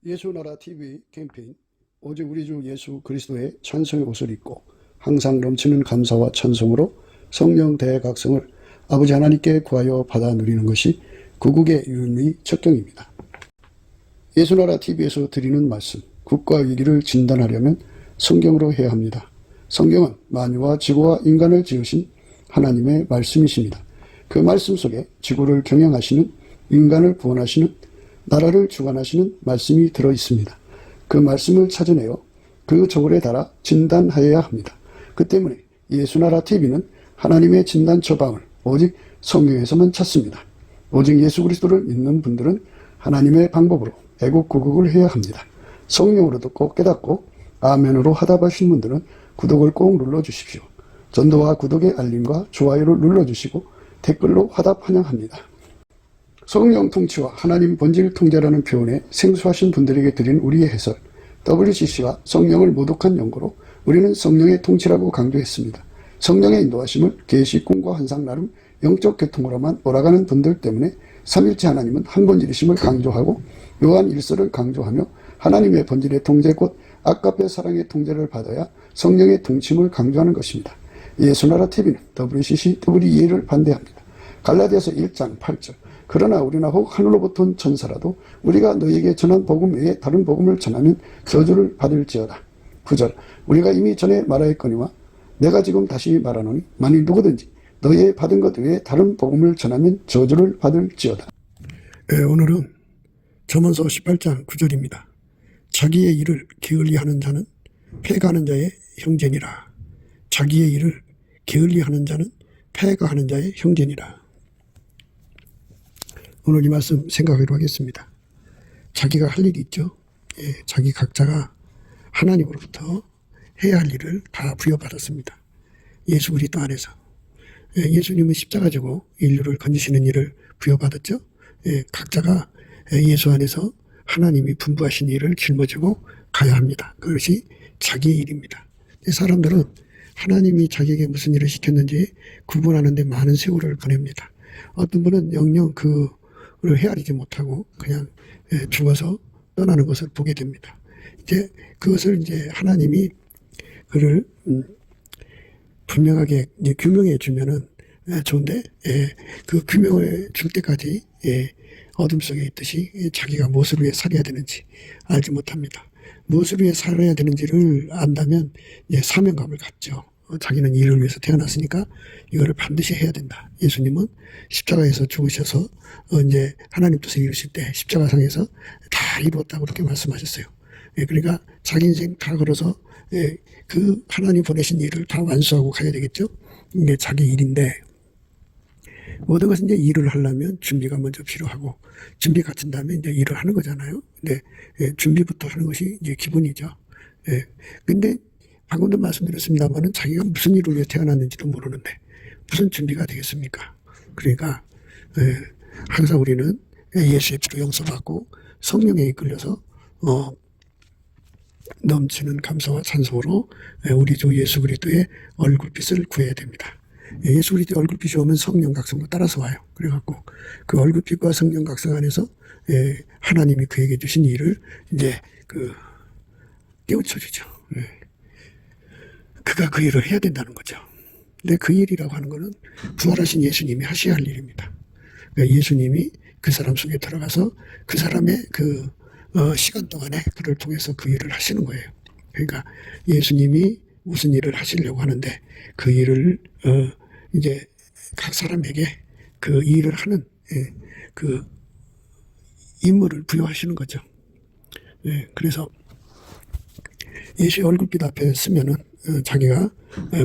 예수나라 TV 캠페인 오직 우리 주 예수 그리스도의 찬송의 옷을 입고 항상 넘치는 감사와 찬송으로 성령 대각성을 아버지 하나님께 구하여 받아 누리는 것이 구국의 유일의 척경입니다. 예수나라 TV에서 드리는 말씀, 국가 위기를 진단하려면 성경으로 해야 합니다. 성경은 만유와 지구와 인간을 지으신 하나님의 말씀이십니다. 그 말씀 속에 지구를 경영하시는, 인간을 구원하시는, 나라를 주관하시는 말씀이 들어있습니다. 그 말씀을 찾아내어 그 저울에 달아 진단하여야 합니다. 그 때문에 예수나라 TV는 하나님의 진단 처방을 오직 성경에서만 찾습니다. 오직 예수 그리스도를 믿는 분들은 하나님의 방법으로 애국구국을 해야 합니다. 성령으로 듣고 깨닫고 아멘으로 화답하신 분들은 구독을 꼭 눌러주십시오. 전도와 구독의 알림과 좋아요를 눌러주시고 댓글로 화답 환영합니다. 성령 통치와 하나님 본질 통제라는 표현에 생소하신 분들에게 드린 우리의 해설, WCC가 성령을 모독한 연고로 우리는 성령의 통치라고 강조했습니다. 성령의 인도하심을 계시, 꿈과 환상 나름 영적 계통으로만 몰아가는 분들 때문에 삼일체 하나님은 한 본질이심을 강조하고 요한 1서를 강조하며 하나님의 본질의 통제 곧 아까페 사랑의 통제를 받아야 성령의 통치임을 강조하는 것입니다. 예수나라 TV는 WCC, WEA를 반대합니다. 갈라디아서 1장 8절 그러나 우리나 혹 하늘로부터 온 천사라도 우리가 너희에게 전한 복음 외에 다른 복음을 전하면 저주를 받을지어다. 9절 우리가 이미 전에 말하였거니와 내가 지금 다시 말하노니 만일 누구든지 너희의 받은 것 외에 다른 복음을 전하면 저주를 받을지어다. 오늘은 잠언서 18장 9절입니다. 자기의 일을 게을리하는 자는 패가하는 자의 형제니라. 자기의 일을 게을리하는 자는 패가하는 자의 형제니라. 오늘 이 말씀 생각하도록 하겠습니다. 자기가 할 일이 있죠. 자기 각자가 하나님으로부터 해야 할 일을 다 부여받았습니다. 예수 그리스도 안에서. 예수님은 십자가 지고 인류를 건지시는 일을 부여받았죠. 각자가 예수 안에서 하나님이 분부하신 일을 짊어지고 가야 합니다. 그것이 자기의 일입니다. 사람들은 하나님이 자기에게 무슨 일을 시켰는지 구분하는 데 많은 세월을 보냅니다. 어떤 분은 영영 그를 헤아리지 못하고 그냥 죽어서 떠나는 것을 보게 됩니다. 이제 그것을 이제 하나님이 그를 분명하게 이제 규명해 주면은 좋은데, 그 규명을 줄 때까지 어둠 속에 있듯이 자기가 무엇을 위해 살아야 되는지 알지 못합니다. 무엇을 위해 살아야 되는지를 안다면 사명감을 갖죠. 자기는 이를 위해서 태어났으니까 이거를 반드시 해야 된다. 예수님은 십자가에서 죽으셔서 이제 하나님 뜻을 이루실 때 십자가상에서 다 이루었다고 그렇게 말씀하셨어요. 그러니까 자기 인생 다 걸어서 그 하나님 보내신 일을 다 완수하고 가야 되겠죠. 이게 자기 일인데 모든 것은 이제 일을 하려면 준비가 먼저 필요하고 준비 갖춘 다음에 이제 일을 하는 거잖아요. 근데 준비부터 하는 것이 이제 기본이죠. 근데 방금도 말씀드렸습니다만은 자기가 무슨 일을 위해 태어났는지도 모르는데 무슨 준비가 되겠습니까? 그러니까 항상 우리는 예수의 피로 용서받고 성령에 이끌려서 넘치는 감사와 찬송으로 우리 주 예수 그리스도의 얼굴빛을 구해야 됩니다. 예수 그리스도의 얼굴빛이 오면 성령 각성도 따라서 와요. 그래갖고 그 얼굴빛과 성령 각성 안에서 하나님이 그에게 주신 일을 이제 깨우쳐주죠. 그가 그 일을 해야 된다는 거죠. 근데 그 일이라고 하는 것은 부활하신 예수님이 하셔야 할 일입니다. 그러니까 예수님이 그 사람 속에 들어가서 그 사람의 시간 동안에 그를 통해서 그 일을 하시는 거예요. 그러니까 예수님이 무슨 일을 하시려고 하는데 그 일을 이제 각 사람에게 그 일을 하는 그 임무를 부여하시는 거죠. 그래서 예수의 얼굴빛 앞에 쓰면은 자기가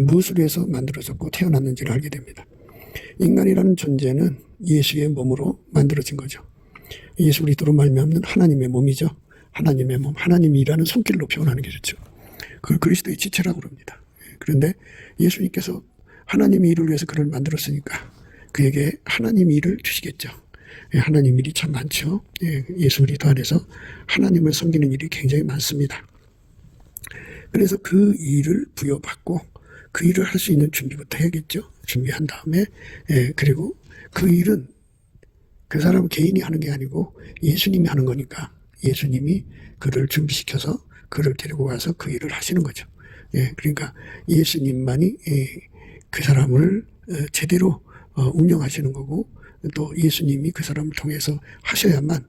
무엇을 위해서 만들어졌고 태어났는지를 알게 됩니다. 인간이라는 존재는 예수의 몸으로 만들어진 거죠. 예수 그리스도로 말미암는 하나님의 몸이죠. 하나님의 몸, 하나님이 일하는 손길로 표현하는 게 좋죠. 그걸 그리스도의 지체라고 그럽니다. 그런데 예수님께서 하나님의 일을 위해서 그를 만들었으니까 그에게 하나님의 일을 주시겠죠. 하나님 일이 참 많죠. 예수 그리스도 안에서 하나님을 섬기는 일이 굉장히 많습니다. 그래서 그 일을 부여받고 그 일을 할 수 있는 준비부터 해야겠죠. 준비한 다음에 그리고 그 일은 그 사람 개인이 하는 게 아니고 예수님이 하는 거니까 예수님이 그를 준비시켜서 그를 데리고 가서 그 일을 하시는 거죠. 그러니까 예수님만이 그 사람을 제대로 운영하시는 거고, 또 예수님이 그 사람을 통해서 하셔야만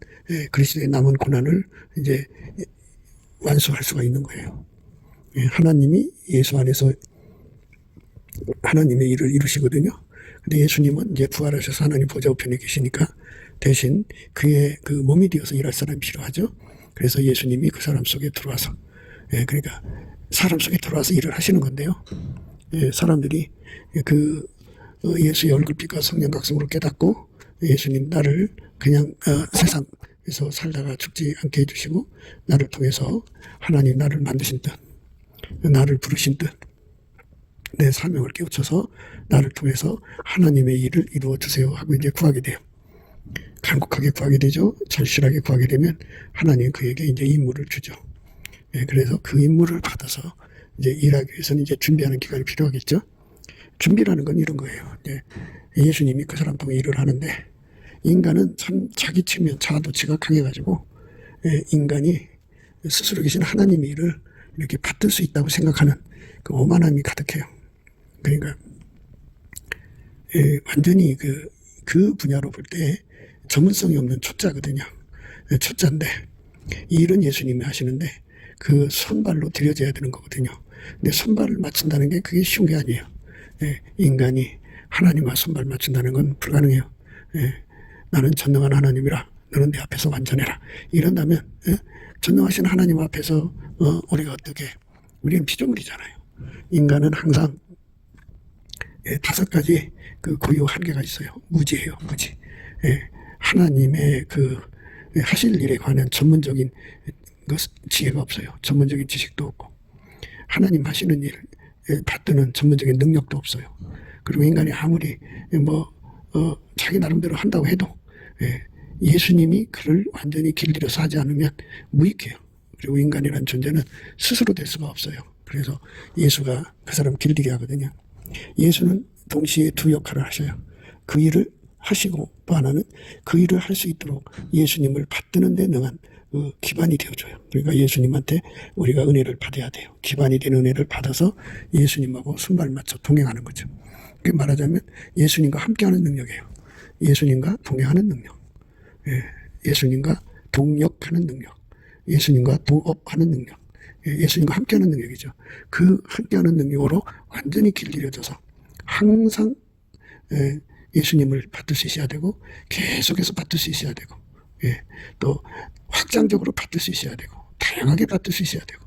그리스도의 남은 고난을 이제 완수할 수가 있는 거예요. 하나님이 예수 안에서 하나님의 일을 이루시거든요. 근데 예수님은 이제 부활하셔서 하나님 보좌 우편에 계시니까 대신 그의 그 몸이 되어서 일할 사람이 필요하죠. 그래서 예수님이 그 사람 속에 들어와서, 그러니까 사람 속에 들어와서 일을 하시는 건데요. 사람들이 그 예수의 얼굴빛과 성령 각성으로 깨닫고, 예수님 나를 그냥 세상에서 살다가 죽지 않게 해주시고 나를 통해서 하나님 나를 만드신 뜻, 나를 부르신 뜻, 내 사명을 깨우쳐서 나를 통해서 하나님의 일을 이루어 주세요 하고 이제 구하게 돼요. 간곡하게 구하게 되죠. 절실하게 구하게 되면 하나님 그에게 이제 임무를 주죠. 그래서 그 임무를 받아서 이제 일하기 위해서는 이제 준비하는 기간이 필요하겠죠. 준비라는 건 이런 거예요. 예수님이 그 사람 통해 일을 하는데, 인간은 참 자기 측면, 자아도취가 강해가지고 인간이 스스로 계신 하나님의 일을 이렇게 받들 수 있다고 생각하는 그 오만함이 가득해요. 그러니까 완전히 그 분야로 볼 때 전문성이 없는 초짜거든요. 초짜인데 이 일은 예수님이 하시는데 그 손발로 들여져야 되는 거거든요. 근데 손발을 맞춘다는 게 그게 쉬운 게 아니에요. 인간이 하나님과 손발 맞춘다는 건 불가능해요. 나는 전능한 하나님이라 너는 내 앞에서 완전해라. 이런다면 전능하신 하나님 앞에서 우리가 어떻게, 우리는 피조물이잖아요. 인간은 항상 5가지 그 고유 한계가 있어요. 무지예요, 무지. 하나님의 그 하실 일에 관한 전문적인 지혜가 없어요. 전문적인 지식도 없고, 하나님 하시는 일 받드는 전문적인 능력도 없어요. 그리고 인간이 아무리 자기 나름대로 한다고 해도 예수님이 그를 완전히 길들여서 하지 않으면 무익해요. 그리고 인간이라는 존재는 스스로 될 수가 없어요. 그래서 예수가 그 사람 길들이 하거든요. 예수는 동시에 두 역할을 하셔요. 그 일을 하시고 또 하나는 그 일을 할 수 있도록 예수님을 받드는 데 능한 기반이 되어줘요. 그러니까 예수님한테 우리가 은혜를 받아야 돼요. 기반이 되는 은혜를 받아서 예수님하고 손발 맞춰 동행하는 거죠. 그게 말하자면 예수님과 함께하는 능력이에요. 예수님과 동행하는 능력, 예수님과 동역하는 능력, 예수님과 동업하는 능력, 예수님과 함께하는 능력이죠. 그 함께하는 능력으로 완전히 길들여져서 항상 예수님을 받을 수 있어야 되고, 계속해서 받을 수 있어야 되고, 또 확장적으로 받을 수 있어야 되고, 다양하게 받을 수 있어야 되고,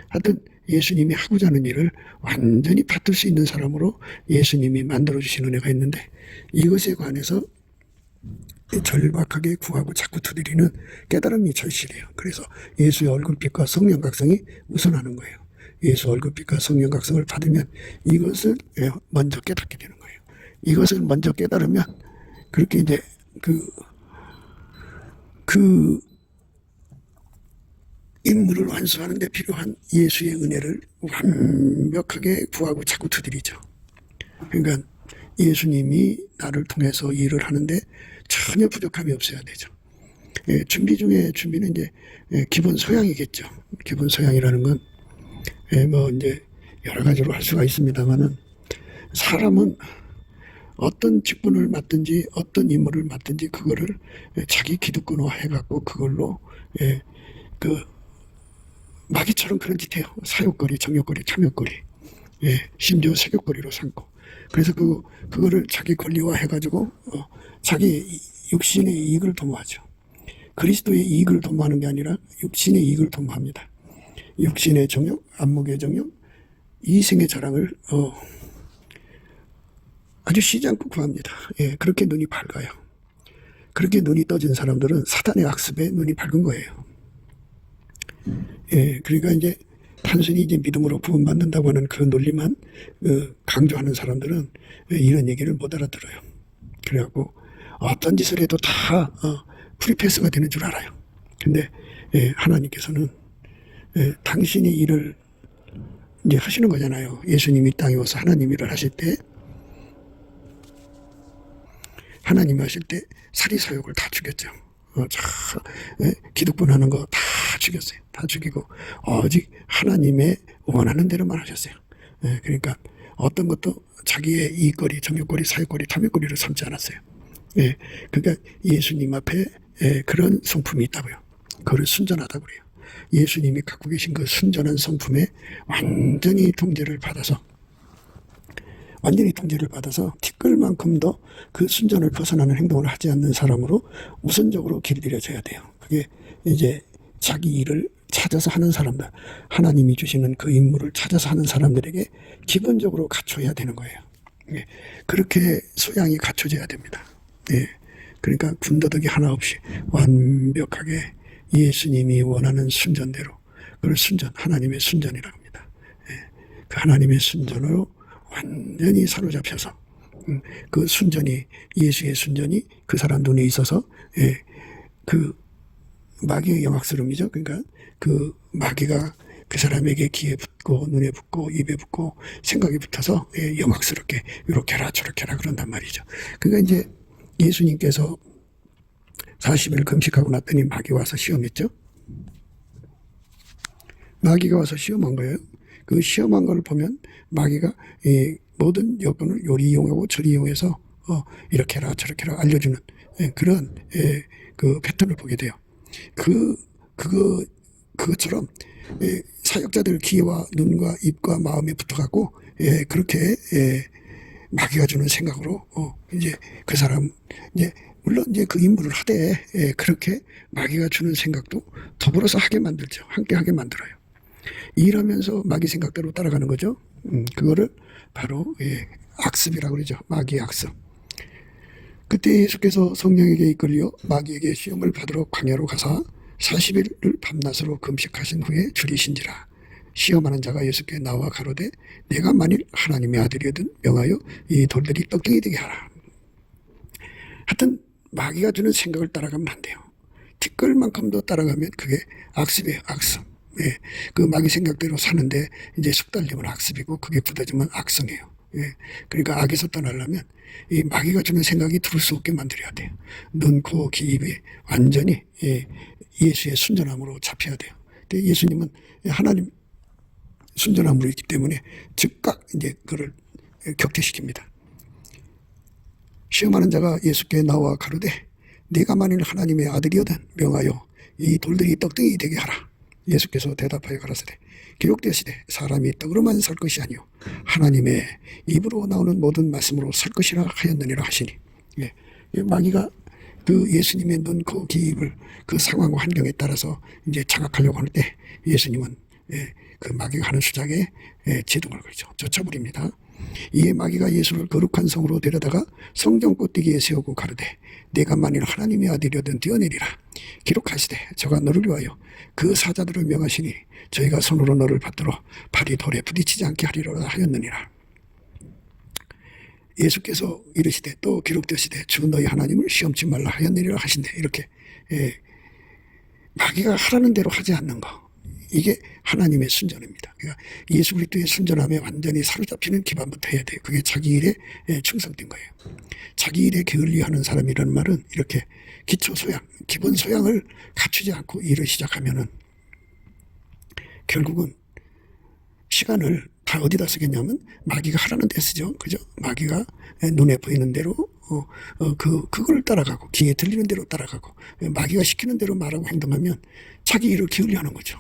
하여튼 예수님이 하고자 하는 일을 완전히 받을 수 있는 사람으로 예수님이 만들어주신 은혜가 있는데, 이것에 관해서 절박하게 구하고 자꾸 두드리는 깨달음이 절실해요. 그래서 예수의 얼굴빛과 성령 각성이 우선하는 거예요. 예수 얼굴빛과 성령 각성을 받으면 이것을 먼저 깨닫게 되는 거예요. 이것을 먼저 깨달으면 그렇게 이제 그 임무를 완수하는 데 필요한 예수의 은혜를 완벽하게 구하고 자꾸 두드리죠. 그러니까 예수님이 나를 통해서 일을 하는데 전혀 부족함이 없어야 되죠. 준비 중에 준비는 이제 기본 소양이겠죠. 기본 소양이라는 건 이제 여러 가지로 할 수가 있습니다만은, 사람은 어떤 직분을 맡든지 어떤 임무를 맡든지 그거를 자기 기득권화 해갖고 그걸로 마귀처럼 그런 짓 해요. 사욕거리, 정욕거리, 탐욕거리, 심지어 색욕거리로 삼고, 그래서 그거를 자기 권리화 해가지고 자기 육신의 이익을 도모하죠. 그리스도의 이익을 도모하는 게 아니라 육신의 이익을 도모합니다. 육신의 정욕, 안목의 정욕, 이생의 자랑을 아주 쉬지 않고 구합니다. 그렇게 눈이 밝아요. 그렇게 눈이 떠진 사람들은 사단의 악습에 눈이 밝은 거예요. 그러니까 이제 단순히 이제 믿음으로 구원받는다고 하는 그런 논리만 강조하는 사람들은 이런 얘기를 못 알아들어요. 그래갖고 어떤 짓을 해도 다 프리패스가 되는 줄 알아요. 근데 하나님께서는 당신이 일을 이제 하시는 거잖아요. 예수님이 땅에 와서 하나님 일을 하실 때, 하나님 하실 때 사리사욕을 다 죽였죠. 기득권하는 거 다 죽였어요. 다 죽이고 오직 하나님의 원하는 대로만 하셨어요. 그러니까 어떤 것도 자기의 이익거리, 정욕거리, 사욕거리, 탐욕거리를 삼지 않았어요. 그러니까 예수님 앞에 그런 성품이 있다고요. 그걸 순전하다고 그래요. 예수님이 갖고 계신 그 순전한 성품에 완전히 통제를 받아서 티끌만큼도 그 순전을 벗어나는 행동을 하지 않는 사람으로 우선적으로 길들여져야 돼요. 그게 이제 자기 일을 찾아서 하는 사람들, 하나님이 주시는 그 임무를 찾아서 하는 사람들에게 기본적으로 갖춰야 되는 거예요. 그렇게 소양이 갖춰져야 됩니다. 그러니까 군더더기 하나 없이 완벽하게 예수님이 원하는 순전대로, 그걸 하나님의 순전이라고 합니다. 그 하나님의 순전으로 완전히 사로잡혀서 그 순전이, 예수의 순전이 그 사람 눈에 있어서 그 마귀의 영악스러움이죠. 그러니까 그 마귀가 그 사람에게 귀에 붙고 눈에 붙고 입에 붙고 생각에 붙어서 영악스럽게 이렇게 해라 저렇게 해라 그런단 말이죠. 그러니까 이제 예수님께서 40일 금식하고 났더니 마귀가 와서 시험했죠. 마귀가 와서 시험한 거예요. 그 시험한 걸 보면 마귀가 모든 여건을 요리 이용하고 저리 이용해서 이렇게 해라 저렇게 해라 알려주는 그런 그 패턴을 보게 돼요. 그것처럼 사역자들 귀와 눈과 입과 마음에 붙어갖고 그렇게 마귀가 주는 생각으로 이제 그 사람 물론 이제 그 임무를 하되 그렇게 마귀가 주는 생각도 더불어서 하게 만들죠. 함께 하게 만들어요. 이러면서 마귀 생각대로 따라가는 거죠. 그거를 바로 악습이라고 그러죠. 마귀의 악습. 그때 예수께서 성령에게 이끌려 마귀에게 시험을 받으러 광야로 가사 40일을 밤낮으로 금식하신 후에 줄이신지라. 시험하는 자가 예수께 나와 가로되 내가 만일 하나님의 아들이거든 명하여 이 돌들이 떡덩이 되게 하라. 하여튼 마귀가 주는 생각을 따라가면 안 돼요. 티끌만큼도 따라가면 그게 악습이에요. 악습. 그 마귀 생각대로 사는데 이제 숙달되면 악습이고 그게 굳어지면 악성이에요. 그러니까 악에서 떠나려면 이 마귀가 주는 생각이 들을 수 없게 만들어야 돼요. 눈, 코, 귀, 입이 완전히 예수의 순전함으로 잡혀야 돼요. 근데 예수님은 하나님 순전함으로 있기 때문에 즉각 이제 그를 격퇴시킵니다. 시험하는 자가 예수께 나와 가로되 네가 만일 하나님의 아들이거든 명하여 이 돌들이 떡덩이 되게 하라. 예수께서 대답하여 가라사대 기록되시되 사람이 떡으로만 살 것이 아니요 하나님의 입으로 나오는 모든 말씀으로 살 것이라 하였느니라 하시니. 마귀가 그 예수님의 눈, 코, 귀, 입을 그 상황과 환경에 따라서 이제 장악하려고 하는데 예수님은 그 마귀가 하는 수작에 제동을 걸죠. 쫓아버립니다. 이에 마귀가 예수를 거룩한 성으로 데려다가 성전 꼭대기에 세우고 가로되 내가 만일 하나님의 아들이거든 뛰어내리라. 기록하시되 저가 너를 위하여 그 사자들을 명하시니 저희가 손으로 너를 받들어 발이 돌에 부딪히지 않게 하리라 하였느니라. 예수께서 이르시되 또 기록되시되 주 너희 하나님을 시험치 말라 하였느니라 하신대. 이렇게 마귀가 하라는 대로 하지 않는 거, 이게 하나님의 순전입니다. 그러니까 예수 그리스도의 순전함에 완전히 사로잡히는 기반부터 해야 돼요. 그게 자기 일에 충성된 거예요. 자기 일에 게을리하는 사람이라는 말은 이렇게 기초 소양, 기본 소양을 갖추지 않고 일을 시작하면은 결국은 시간을 다 어디다 쓰겠냐면 마귀가 하라는 데 쓰죠. 그죠? 마귀가 눈에 보이는 대로 그걸 따라가고 귀에 들리는 대로 따라가고 마귀가 시키는 대로 말하고 행동하면 자기 일을 게을리하는 거죠.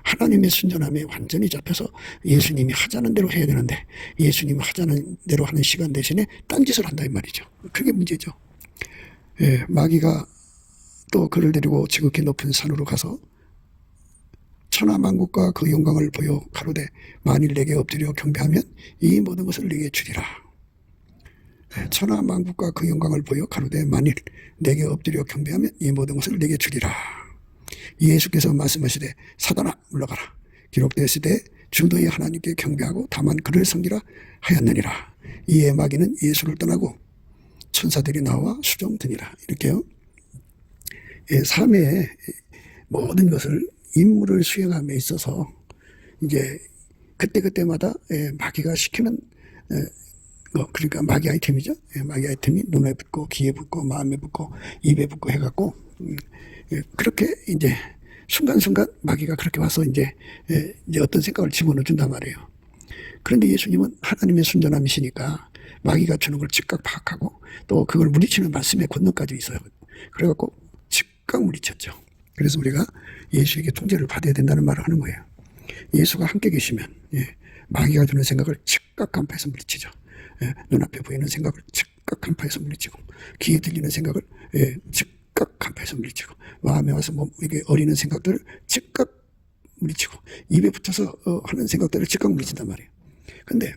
하나님의 순전함에 완전히 잡혀서 예수님이 하자는 대로 해야 되는데 예수님이 하자는 대로 하는 시간 대신에 딴짓을 한다 이 말이죠. 그게 문제죠. 마귀가 또 그를 데리고 지극히 높은 산으로 가서 천하만국과 그 영광을 보여 가로되 만일 내게 엎드려 경배하면 이 모든 것을 내게 주리라. 천하만국과 그 영광을 보여 가로되 만일 내게 엎드려 경배하면 이 모든 것을 내게 주리라. 예수께서 말씀하시되 사단아 물러가라. 기록되시되 주 너희 하나님께 경배하고 다만 그를 섬기라 하였느니라. 이에 마귀는 예수를 떠나고 천사들이 나와 수종드니라. 이렇게요. 삶의 모든 것을 임무를 수행함에 있어서 이제 그때그때마다 마귀가 시키는 그러니까 마귀 아이템이죠. 마귀 아이템이 눈에 붙고 귀에 붙고 마음에 붙고 입에 붙고 해갖고 그렇게 이제 순간순간 마귀가 그렇게 와서 이제 어떤 생각을 집어넣어 준단 말이에요. 그런데 예수님은 하나님의 순전함이시니까 마귀가 주는 걸 즉각 파악하고 또 그걸 물리치는 말씀의 권능까지 있어요. 그래갖고 즉각 물리쳤죠. 그래서 우리가 예수에게 통제를 받아야 된다는 말을 하는 거예요. 예수가 함께 계시면 마귀가 주는 생각을 즉각 간파해서 물리치죠. 눈앞에 보이는 생각을 즉각 간파해서 물리치고 귀에 들리는 생각을 즉각 간파해서 물리치고 마음에 와서 이게 어리는 생각들을 즉각 물리치고 입에 붙어서 하는 생각들을 즉각 물리친단 말이에요. 근데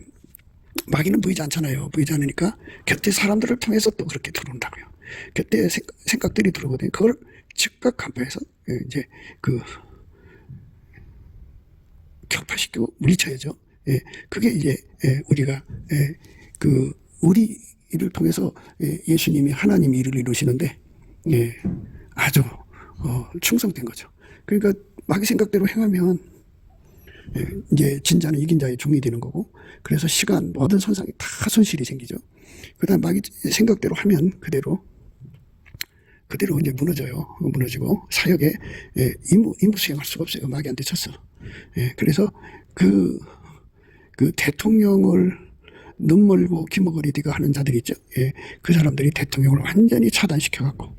마귀는 보이지 않잖아요. 보이지 않으니까 곁에 사람들을 통해서 또 그렇게 들어온다고요. 곁에 생각들이 들어오거든요. 그걸 즉각 간파해서 이제 격파시키고 물리쳐야죠. 그게 이제 우리가 우리 일을 통해서 예수님이 하나님이 일을 이루시는데 아주 충성된 거죠. 그러니까 마귀 생각대로 행하면 이제 진자는 이긴 자의 종이 되는 거고, 그래서 시간 모든 손상이 다 손실이 생기죠. 그다음 마귀 생각대로 하면 그대로 이제 무너지고 사역에 임무 수행할 수가 없어요. 마귀한테 쳤어. 그래서 그 대통령을 눈 멀고 귀머거리디가 하는 자들이 있죠. 그 사람들이 대통령을 완전히 차단시켜갖고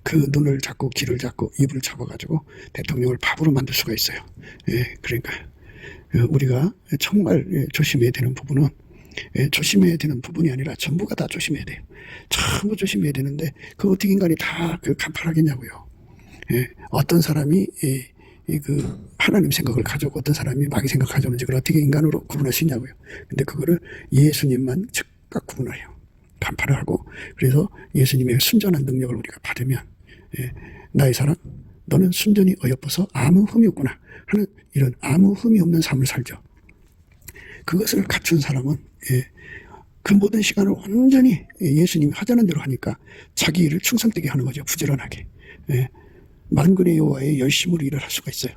그 눈을 잡고 귀를 잡고 입을 잡아가지고 대통령을 바보로 만들 수가 있어요. 그러니까 우리가 정말 조심해야 되는 부분은 조심해야 되는 부분이 아니라 전부가 다 조심해야 돼요. 전부 조심해야 되는데 그 어떻게 인간이 다 간파하겠냐고요. 어떤 사람이 하나님 생각을 가져오고 어떤 사람이 마귀 생각을 가져오는지 그걸 어떻게 인간으로 구분할 수 있냐고요. 근데 그거를 예수님만 즉각 구분을 해요. 간파를 하고. 그래서 예수님의 순전한 능력을 우리가 받으면 나의 사랑 너는 순전히 어여뻐서 아무 흠이 없구나 하는 이런 아무 흠이 없는 삶을 살죠. 그것을 갖춘 사람은 그 모든 시간을 온전히 예수님이 하자는 대로 하니까 자기 일을 충성되게 하는 거죠. 부지런하게. 만군의 여호와의 열심으로 일을 할 수가 있어요.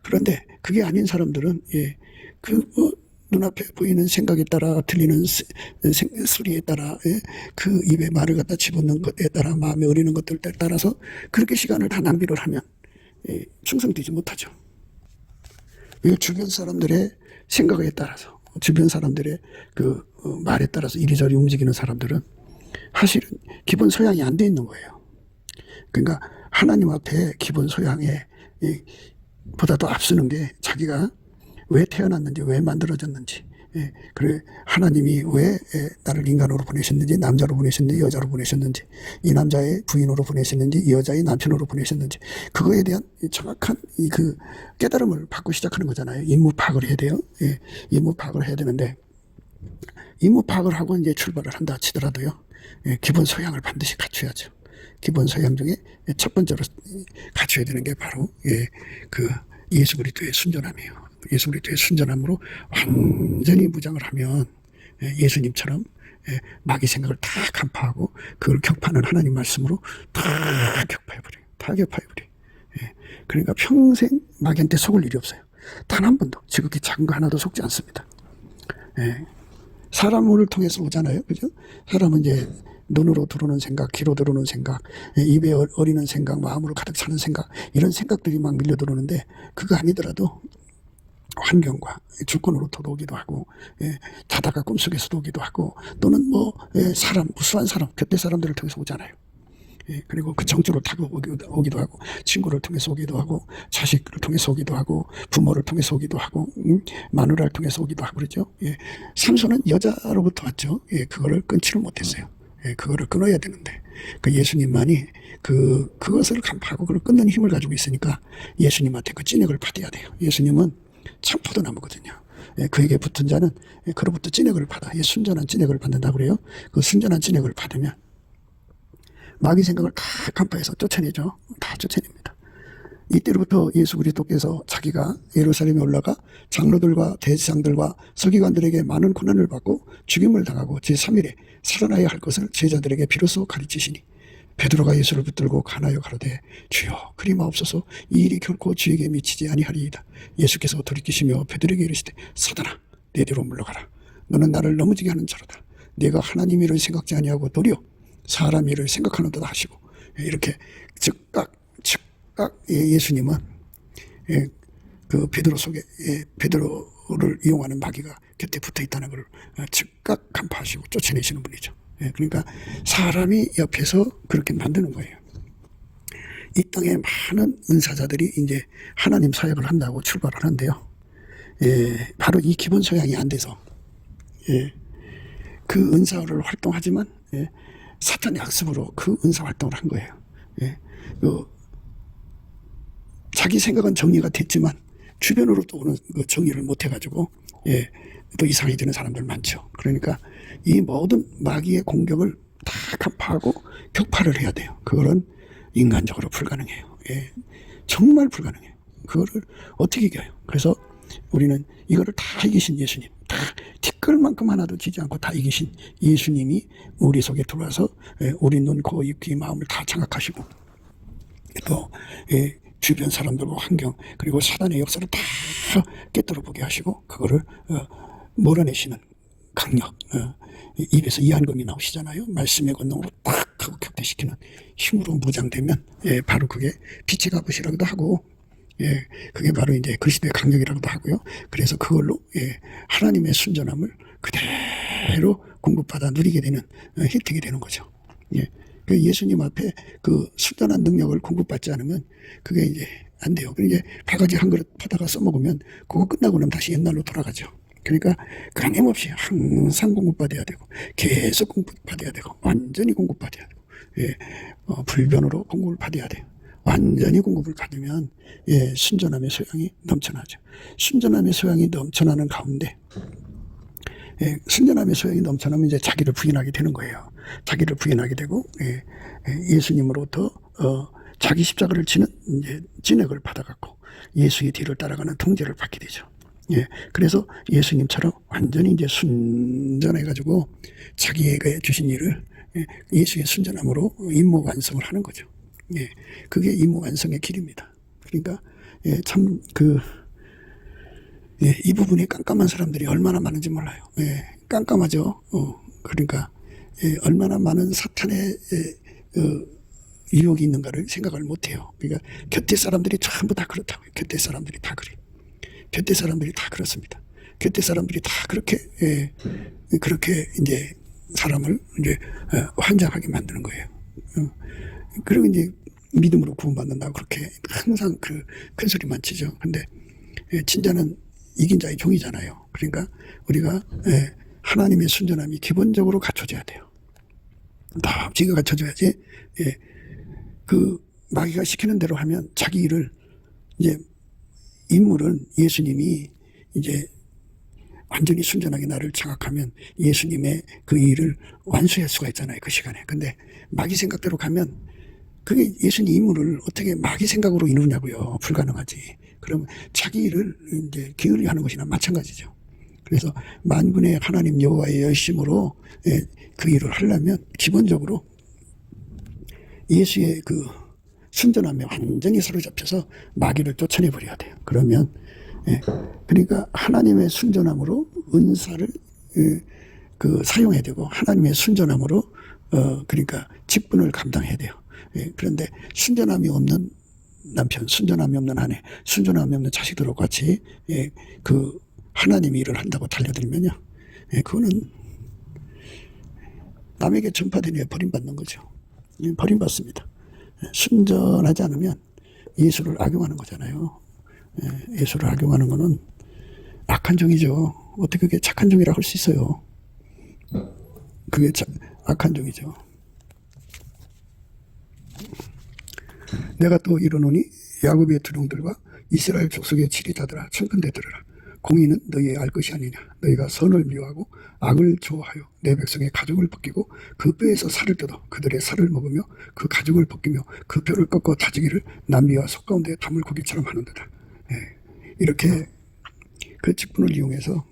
그런데 그게 아닌 사람들은 눈앞에 보이는 생각에 따라 들리는 소리에 따라 그 입에 말을 갖다 집어넣는 것에 따라 마음에 어리는 것들에 따라서 그렇게 시간을 다 낭비를 하면 충성되지 못하죠. 주변 사람들의 생각에 따라서 주변 사람들의 말에 따라서 이리저리 움직이는 사람들은 사실은 기본 소양이 안 돼 있는 거예요. 그러니까 하나님 앞에 기본 소양에 보다도 앞서는 게 자기가 왜 태어났는지, 왜 만들어졌는지, 그래 하나님이 왜 나를 인간으로 보내셨는지, 남자로 보내셨는지, 여자로 보내셨는지, 이 남자의 부인으로 보내셨는지, 이 여자의 남편으로 보내셨는지, 그거에 대한 정확한 깨달음을 받고 시작하는 거잖아요. 임무 파악을 해야 돼요. 임무 파악을 해야 되는데 임무 파악을 하고 이제 출발을 한다 치더라도요, 기본 소양을 반드시 갖춰야죠. 기본 소양 중에 첫 번째로 갖춰야 되는 게 바로 예수 그리스도의 순전함이에요. 예수 그리스도의 순전함으로 완전히 무장을 하면 예수님처럼 마귀 생각을 다 간파하고 그걸 격파하는 하나님 말씀으로 다 격파해버려요. 다 격파해버려요. 그러니까 평생 마귀한테 속을 일이 없어요. 단 한 번도 지극히 작은 거 하나도 속지 않습니다. 사람을 통해서 오잖아요. 그죠? 사람은 이제 눈으로 들어오는 생각, 귀로 들어오는 생각, 입에 어리는 생각, 마음으로 가득 차는 생각, 이런 생각들이 막 밀려 들어오는데 그거 아니더라도 환경과 주권으로 들어오기도 하고, 자다가 꿈속에서도 오기도 하고, 또는 무수한 사람, 곁에 사람들을 통해서 오잖아요. 그리고 그 정주를 타고 오기도 하고, 친구를 통해서 오기도 하고, 자식을 통해서 오기도 하고, 부모를 통해서 오기도 하고, 마누라를 통해서 오기도 하고 그러죠. 삼손은 여자로부터 왔죠. 그거를 끊지를 못했어요. 그거를 끊어야 되는데, 예수님만이 그것을 간파하고 그걸 끊는 힘을 가지고 있으니까 예수님한테 그 찐액을 받아야 돼요. 예수님은 참 포도나무거든요. 그에게 붙은 자는 그로부터 찐액을 받아. 순전한 찐액을 받는다고 그래요. 그 순전한 찐액을 받으면 마귀 생각을 다 간파해서 쫓아내죠. 다 쫓아냅니다. 이때로부터 예수 그리스도께서 자기가 예루살렘에 올라가 장로들과 대제사장들과 서기관들에게 많은 고난을 받고 죽임을 당하고 제3일에 살아나야 할 것을 제자들에게 비로소 가르치시니 베드로가 예수를 붙들고 가나요 가로되 주여 그리 마옵소서 이 일이 결코 주에게 미치지 아니하리이다. 예수께서 돌이키시며 베드로에게 이르시되 사단아 내 뒤로 물러가라. 너는 나를 넘어지게 하는 자로다. 내가 하나님 일을 생각지 아니하고 도리어 사람 일을 생각하는도다 하시고 이렇게 즉각 예수님은 그 베드로 속에 베드로를 이용하는 마귀가 곁에 붙어 있다는 걸 즉각 간파하시고 쫓아내시는 분이죠. 그러니까 사람이 옆에서 그렇게 만드는 거예요. 이 땅에 많은 은사자들이 이제 하나님 사역을 한다고 출발을 하는데요. 바로 이 기본 소양이 안 돼서 그 은사를 활동하지만 사탄의 학습으로 그 은사 활동을 한 거예요. 자기 생각은 정리가 됐지만 주변으로 또 오는 그 정리를 못 해가지고 또 이상해지는 사람들 많죠. 그러니까 이 모든 마귀의 공격을 다 간파하고 격파를 해야 돼요. 그거는 인간적으로 불가능해요. 정말 불가능해요. 그거를 어떻게 이겨요? 그래서 우리는 이거를 다 이기신 예수님, 다 티끌만큼 하나도 지지 않고 다 이기신 예수님이 우리 속에 들어와서 우리 눈, 코, 입, 귀, 마음을 다 장악하시고 또 주변 사람들과 환경 그리고 사단의 역사를 다 깨뜨려 보게 하시고 그거를 몰아내시는 강력, 입에서 이한검이 나오시잖아요. 말씀의 권능으로 딱 하고 격퇴시키는 힘으로 무장되면 바로 그게 빛의 갑옷이라고도 하고 그게 바로 이제 그 시대의 강력이라고도 하고요. 그래서 그걸로 하나님의 순전함을 그대로 공급받아 누리게 되는 혜택이 되는 거죠. 그 예수님 앞에 그 순전한 능력을 공급받지 않으면 그게 이제 안 돼요. 이제 바가지 한 그릇 퍼다가 써먹으면 그거 끝나고 나면 다시 옛날로 돌아가죠. 그러니까 끊임없이 항상 공급받아야 되고 계속 공급받아야 되고 완전히 공급받아야 되고 불변으로 공급을 받아야 돼요. 완전히 공급을 받으면 순전함의 소양이 넘쳐나죠. 순전함의 소양이 넘쳐나는 가운데 순전함의 소양이 넘쳐나면 이제 자기를 부인하게 되는 거예요. 자기를 부인하게 되고 예수님으로부터 자기 십자가를 지는 이제 진액을 받아갖고 예수의 뒤를 따라가는 통제를 받게 되죠. 그래서 예수님처럼 완전히 이제 순전해가지고 자기에게 주신 일을 예수의 순전함으로 임무 완성을 하는 거죠. 그게 임무 완성의 길입니다. 그러니까 참 이 부분이 깜깜한 사람들이 얼마나 많은지 몰라요. 깜깜하죠. 그러니까 얼마나 많은 사탄의 유혹이 있는가를 생각을 못해요. 그러니까 곁에 사람들이 전부 다 그렇다고요. 곁에 사람들이 다 그래. 곁에 사람들이 다 그렇습니다. 곁에 사람들이 다 그렇게 이제 사람을 이제 환장하게 만드는 거예요. 그리고 이제 믿음으로 구원받는다고 그렇게 항상 그 큰 소리만 치죠. 근데 진짜는 이긴 자의 종이잖아요. 그러니까 우리가 하나님의 순전함이 기본적으로 갖춰져야 돼요. 납치가 갖춰져야지 그 마귀가 시키는 대로 하면 자기 일을 이제 인물은 예수님이 이제 완전히 순전하게 나를 장악하면 예수님의 그 일을 완수할 수가 있잖아요. 그 시간에. 근데 마귀 생각대로 가면 그게 예수님 임무를 어떻게 마귀 생각으로 이루냐고요. 불가능하지. 그럼 자기 일을 이제 게을리 하는 것이나 마찬가지죠. 그래서 만군의 하나님 여호와의 열심으로 그 일을 하려면 기본적으로 예수의 그 순전함에 완전히 사로잡혀서 마귀를 쫓아내버려야 돼요. 그러면 그러니까 하나님의 순전함으로 은사를 사용해야 되고 하나님의 순전함으로 그러니까 직분을 감당해야 돼요. 그런데 순전함이 없는 남편, 순전함이 없는 아내, 순전함이 없는 자식들과 같이 그 하나님의 일을 한다고 달려들면요, 그거는 남에게 전파되니 버림받는 거죠. 버림받습니다. 순전하지 않으면 예수를 악용하는 거잖아요. 예수를 악용하는 거는 악한 종이죠. 어떻게 그게 착한 종이라 할 수 있어요. 그게 악한 종이죠. 내가 또 이르노니 야곱의 두 종들과 이스라엘 족속의 7위자들아 청컨대 들으라. 공의는 너희의 알 것이 아니냐. 너희가 선을 미워하고 악을 좋아하여 내 백성의 가죽을 벗기고 그 뼈에서 살을 뜯어 그들의 살을 먹으며 그 가죽을 벗기며 그 뼈를 꺾어 다지기를 남미와 속 가운데 담을 고기처럼 하는도다. 이렇게 그 직분을 이용해서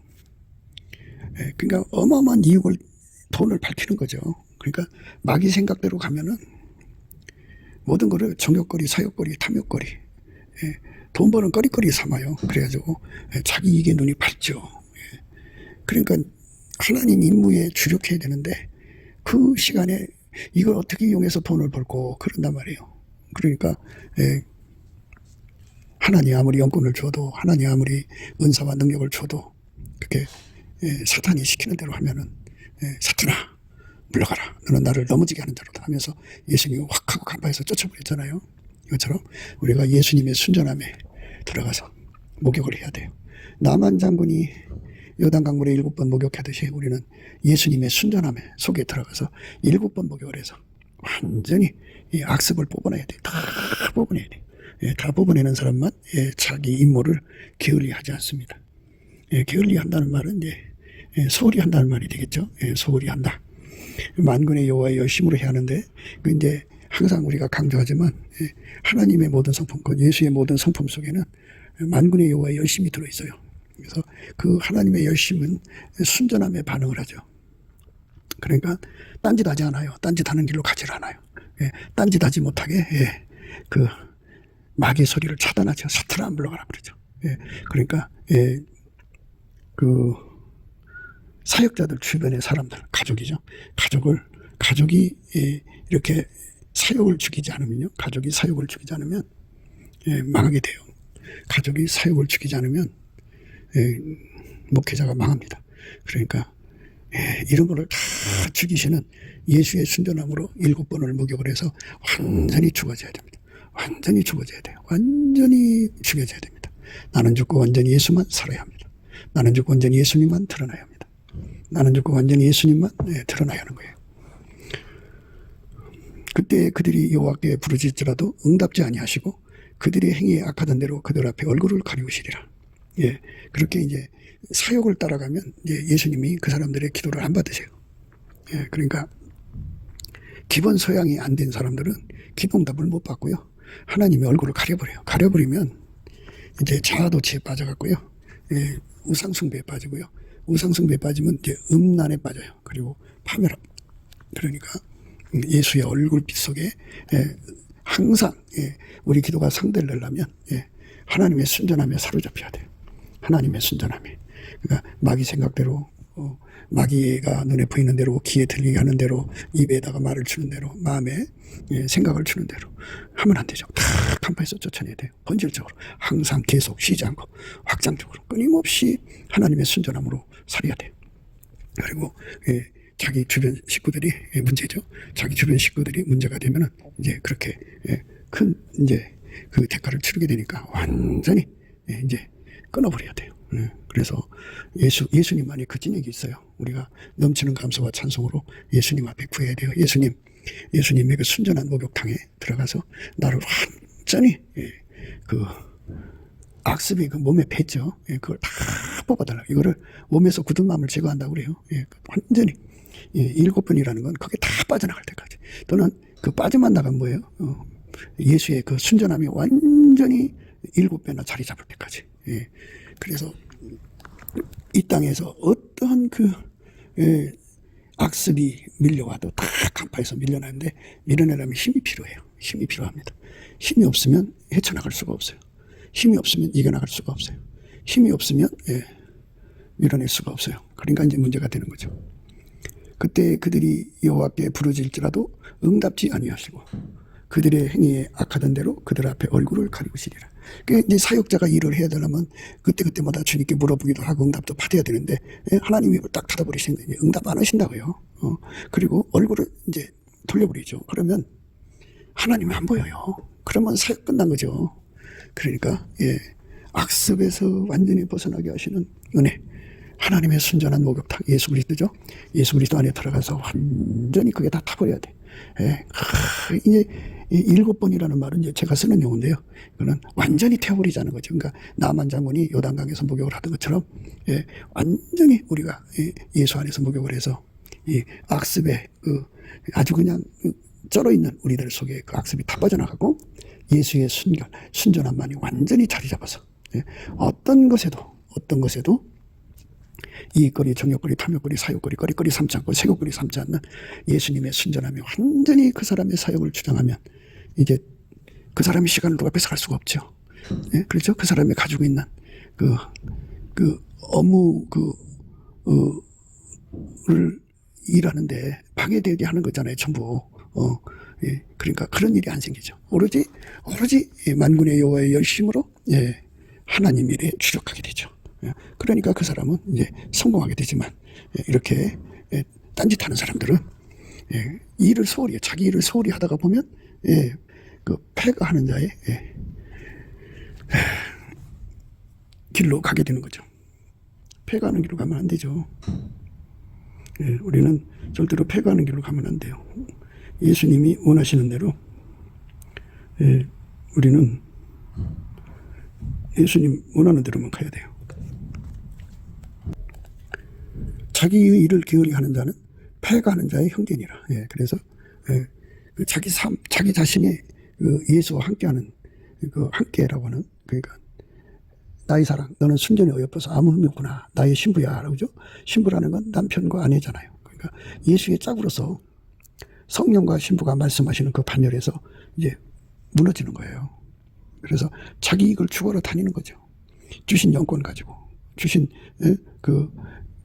그러니까 어마어마한 이익을 돈을 밝히는 거죠. 그러니까 마귀 생각대로 가면은 모든 거를 정욕거리, 사욕거리, 탐욕거리, 돈 버는 거리거리 삼아요. 그래가지고 자기 이익에 눈이 밝죠. 그러니까 하나님 임무에 주력해야 되는데 그 시간에 이걸 어떻게 이용해서 돈을 벌고 그런단 말이에요. 그러니까 하나님이 아무리 영권을 줘도, 하나님이 아무리 은사와 능력을 줘도 그렇게 사탄이 시키는 대로 하면은 사탄아 물러가라, 너는 나를 넘어지게 하는 대로다 하면서 예수님이 확 하고 간파해서 쫓아버렸잖아요. 이것처럼 우리가 예수님의 순전함에 들어가서 목욕을 해야 돼요. 나만 장군이 요단강물에 7번 목욕하듯이 우리는 예수님의 순전함에 속에 들어가서 7번 목욕을 해서 완전히 이 악습을 뽑아내야 돼요. 다 뽑아내야 돼요. 다 뽑아내는 사람만 자기 임무를 게을리 하지 않습니다. 게을리 한다는 말은 이제 소홀히 한다는 말이 되겠죠. 소홀히 한다. 만군의 여호와의 열심으로 해야 하는데, 그 이제 항상 우리가 강조하지만 하나님의 모든 성품, 그 예수의 모든 성품 속에는 만군의 여호와의 열심이 들어있어요. 그래서 그 하나님의 열심은 순전함에 반응을 하죠. 그러니까 딴짓하지 않아요. 딴짓하는 길로 가지를 않아요. 딴짓하지 못하게 그 마귀의 소리를 차단하죠. 사탄아 물러가라 그러죠. 그러니까 그 사역자들 주변의 사람들, 가족이죠. 가족이 이렇게 사역을 죽이지 않으면요. 가족이 사역을 죽이지 않으면 망하게 돼요. 가족이 사역을 죽이지 않으면 목회자가 망합니다. 그러니까 이런 거를 다 죽이시는 예수의 순전함으로 7번을 목욕을 해서 완전히 죽어져야 됩니다. 완전히 죽어져야 돼요. 완전히 죽여져야 됩니다. 나는 죽고 완전히 예수만 살아야 합니다. 나는 죽고 완전히 예수님만 드러나야 합니다. 나는 죽고 완전히 예수님만 드러나야 하는 거예요. 그때 그들이 여호와께 부르짖을지라도 응답지 아니하시고 그들의 행위에 악하던 대로 그들 앞에 얼굴을 가리우시리라. 그렇게 이제 사역을 따라가면 이제 예수님이 그 사람들의 기도를 안 받으세요. 그러니까 기본 소양이 안 된 사람들은 기도응답을 못 받고요. 하나님의 얼굴을 가려버려요. 가려버리면 이제 자아도취에 빠져갖고요. 우상숭배에 빠지고요. 우상숭배에 빠지면 이제 음란에 빠져요. 그리고 파멸함. 그러니까 예수의 얼굴빛 속에 항상 우리 기도가 상대를 내려면 하나님의 순전함에 사로잡혀야 돼요. 하나님의 순전함에. 그러니까 마귀 생각대로 마귀가 눈에 보이는 대로, 귀에 들리게 하는 대로, 입에다가 말을 주는 대로, 마음에 생각을 주는 대로 하면 안 되죠. 다 간파해서 쫓아내야 돼요. 본질적으로 항상 계속 쉬지 않고 확장적으로 끊임없이 하나님의 순전함으로 살아야 돼요. 그리고 자기 주변 식구들이 문제죠. 자기 주변 식구들이 문제가 되면은 이제 그렇게 큰 이제 그 대가를 치르게 되니까 완전히 이제 끊어버려야 돼요. 그래서 예수님만이 그 진액이 있어요. 우리가 넘치는 감사와 찬송으로 예수님 앞에 구해야 돼요. 예수님의 그 순전한 목욕탕에 들어가서 나를 완전히 그 악습이 그 몸에 뱄죠. 그걸 다 뽑아달라. 이거를 몸에서 굳은 마음을 제거한다고 그래요. 완전히 7번이라는 건 그게 다 빠져나갈 때까지. 또는 그 빠져만 나간 뭐예요? 예수의 그 순전함이 완전히 7배나 자리 잡을 때까지. 그래서 이 땅에서 어떠한 그 악습이 밀려와도 다 간파해서 밀려나는데, 밀어내려면 힘이 필요해요. 힘이 필요합니다. 힘이 없으면 헤쳐나갈 수가 없어요. 힘이 없으면 이겨나갈 수가 없어요. 힘이 없으면 밀어낼 수가 없어요. 그러니까 이제 문제가 되는 거죠. 그때 그들이 여호와께 부르짖을지라도 응답지 아니하시고 그들의 행위에 악하던 대로 그들 앞에 얼굴을 가리우시리라. 그러니까 이제 사역자가 일을 해야 되려면 그때마다 주님께 물어보기도 하고 응답도 받아야 되는데 하나님이 딱 닫아버리시는 거예요. 응답 안 하신다고요. 그리고 얼굴을 이제 돌려버리죠. 그러면 하나님이 안 보여요. 그러면 사역 끝난 거죠. 그러니까 악습에서 완전히 벗어나게 하시는 은혜, 하나님의 순전한 목욕탕 예수 그리스도죠. 예수 그리스도 안에 들어가서 완전히 그게 다 타버려야 돼. 이제 7번이라는 말은 이제 제가 쓰는 용어인데요. 이거는 완전히 태워버리자는 거죠. 그러니까 나만 장군이 요단강에서 목욕을 하던 것처럼 완전히 우리가 예수 안에서 목욕을 해서 이 악습에 아주 그냥 쩔어 있는 우리들 속에 그 악습이 다 빠져나가고 예수의 순전함만이 완전히 자리 잡아서 어떤 것에도 이익거리, 정욕거리, 탐욕거리, 사욕거리, 거리거리 삼지 않고 세욕거리 삼지 않는 예수님의 순전함이 완전히 그 사람의 사역을 주장하면 이제 그 사람의 시간을 누가 뺏어갈 수가 없죠. 그렇죠? 그 사람이 가지고 있는 그 업무 를 일하는데 방해되게 하는 거잖아요. 전부 그러니까 그런 일이 안 생기죠. 오로지 만군의 여호와의 열심으로 하나님 일에 주력하게 되죠. 그러니까 그 사람은 이제 성공하게 되지만 이렇게 딴짓하는 사람들은 일을 소홀히 해. 자기 일을 소홀히 하다가 보면 그 패가하는 자의 길로 가게 되는 거죠. 패가하는 길로 가면 안 되죠. 우리는 절대로 패가하는 길로 가면 안 돼요. 예수님이 원하시는 대로 우리는 예수님 원하는 대로만 가야 돼요. 자기의 일을 게을리 하는 자는 패가하는 자의 형제니라. 그래서 그 자기 삶, 자기 자신의 그 예수와 함께하는 그 함께라고 하는, 그러니까 나의 사랑, 너는 순전히 어여뻐서 아무 흠이 없구나. 나의 신부야. 라고죠. 신부라는 건 남편과 아내잖아요. 그러니까 예수의 짝으로서 성령과 신부가 말씀하시는 그 반열에서 이제 무너지는 거예요. 그래서 자기 이익을 추구하러 다니는 거죠. 주신 영권 가지고, 주신 그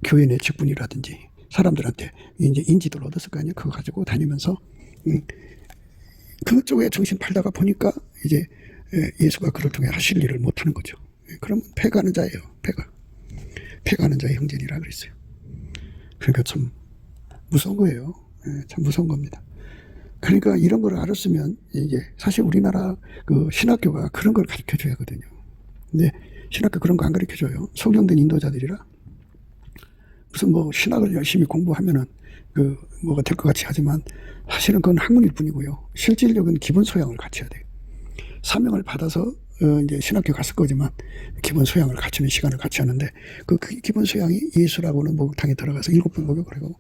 교회 내 직분이라든지 사람들한테 이제 인지도를 얻었을 거 아니에요. 그거 가지고 다니면서 그쪽에 정신 팔다가 보니까 이제 예수가 그를 통해 하실 일을 못 하는 거죠. 그러면 패가는 자예요. 패가는 자의 형제니라 그랬어요. 그러니까 참 무서운 거예요. 참 무서운 겁니다. 그러니까 이런 걸 알았으면 이게 사실 우리나라 그 신학교가 그런 걸 가르쳐 줘야 하거든요. 근데 신학교 그런 거 안 가르쳐 줘요. 소경된 인도자들이라 무슨 뭐 신학을 열심히 공부하면은 그 뭐가 될 것 같이 하지만 사실은 그건 학문일 뿐이고요. 실질적인 기본 소양을 갖춰야 돼요. 사명을 받아서 이제 신학교 갔을 거지만 기본 소양을 갖추는 시간을 같이 하는데 그 기본 소양이 예수라고는 목욕탕에 들어가서 7번 목욕을 하고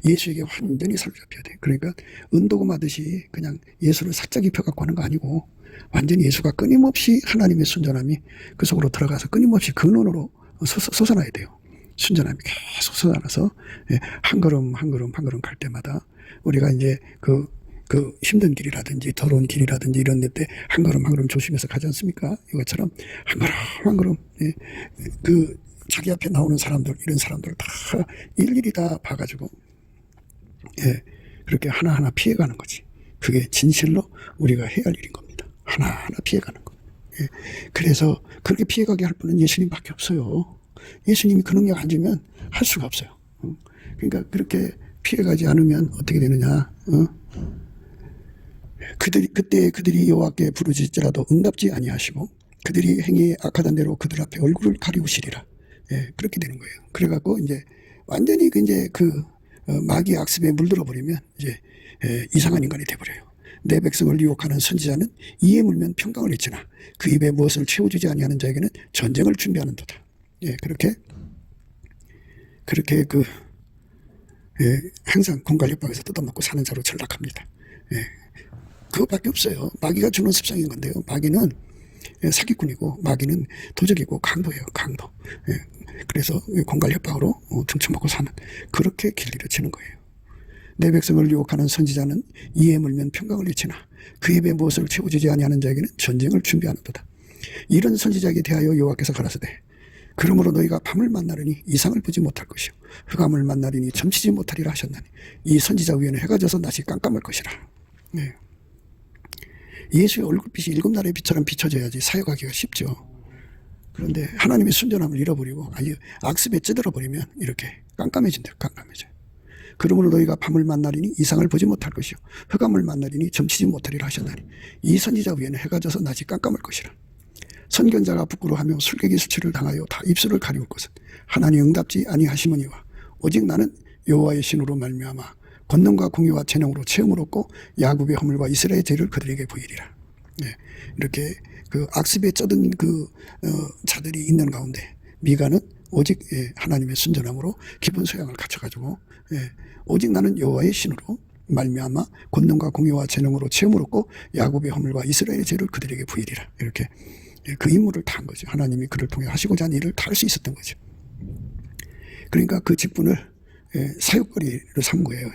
예수에게 완전히 사로잡혀야 돼. 그러니까 은도금 하듯이 그냥 예수를 살짝 입혀갖고 하는 거 아니고 완전히 예수가 끊임없이 하나님의 순전함이 그 속으로 들어가서 끊임없이 근원으로 솟아나야 돼요. 순전함이 계속 솟아나서 한 걸음 한 걸음 한 걸음 갈 때마다 우리가 이제 그 힘든 길이라든지 더러운 길이라든지 이런 데 때 한 걸음 한 걸음 조심해서 가지 않습니까? 이것처럼 한 걸음 한 걸음 그 자기 앞에 나오는 사람들 이런 사람들 다 일일이 다 봐가지고 그렇게 하나하나 피해가는 거지. 그게 진실로 우리가 해야 할 일인 겁니다. 하나하나 피해가는 거. 그래서 그렇게 피해가게 할 분은 예수님밖에 없어요. 예수님이 그 능력 안 주면 할 수가 없어요. 그러니까 그렇게 피해가지 않으면 어떻게 되느냐? 그들이 여호와께 부르짖을지라도 응답지 아니하시고 그들이 행위 악하던 대로 그들 앞에 얼굴을 가리우시리라. 그렇게 되는 거예요. 그래갖고 이제 완전히 마귀의 악습에 물들어 버리면 이제 이상한 인간이 돼버려요. 내 백성을 유혹하는 선지자는 이에 물면 평강을 잃지나 그 입에 무엇을 채워주지 아니하는 자에게는 전쟁을 준비하는도다. 그렇게 항상 공갈협박에서 뜯어먹고 사는 자로 전락합니다. 그것밖에 없어요. 마귀가 주는 습성인 건데요. 마귀는 사기꾼이고 마귀는 도적이고 강도예요. 강도. 그래서 공갈협박으로 등쳐먹고 사는 그렇게 길들여 치는 거예요. 내 백성을 유혹하는 선지자는 이에 물면 평강을 잃지나 그 입에 무엇을 채워주지 아니하는 자에게는 전쟁을 준비하는도다. 이런 선지자에게 대하여 여호와께서 가라사대 그러므로 너희가 밤을 만나려니 이상을 보지 못할 것이요 흑암을 만나리니 점치지 못하리라 하셨나니 이 선지자 위에는 해가 져서 낮이 깜깜할 것이라. 예수의 얼굴빛이 일곱 날의 빛처럼 비춰져야지 사역하기가 쉽죠. 그런데 하나님의 순전함을 잃어버리고 아예 악습에 찌들어버리면 이렇게 깜깜해진대요. 깜깜해져요. 그러므로 너희가 밤을 만나리니 이상을 보지 못할 것이요 흑암을 만나리니 점치지 못하리라 하셨나니 이 선지자 위에는 해가 져서 낮이 깜깜할 것이라. 선견자가 부끄러워하며 술객이 수치를 당하여 다 입술을 가리울 것은 하나님 응답지 아니하시머니와 오직 나는 여호와의 신으로 말미암아 권능과 공의와 재능으로 체험을 얻고 야곱의 허물과 이스라엘의 죄를 그들에게 보이리라. 이렇게 그 악습에 쩌든 자들이 있는 가운데 미가는 오직 하나님의 순전함으로 기본 소양을 갖춰가지고 오직 나는 여호와의 신으로 말미암아 권능과 공의와 재능으로 체험을 얻고 야곱의 허물과 이스라엘의 죄를 그들에게 보이리라. 이렇게 그 임무를 다 한 거죠. 하나님이 그를 통해 하시고자 한 일을 다 할 수 있었던 거죠. 그러니까 그 직분을 사역거리를 삼은 거예요.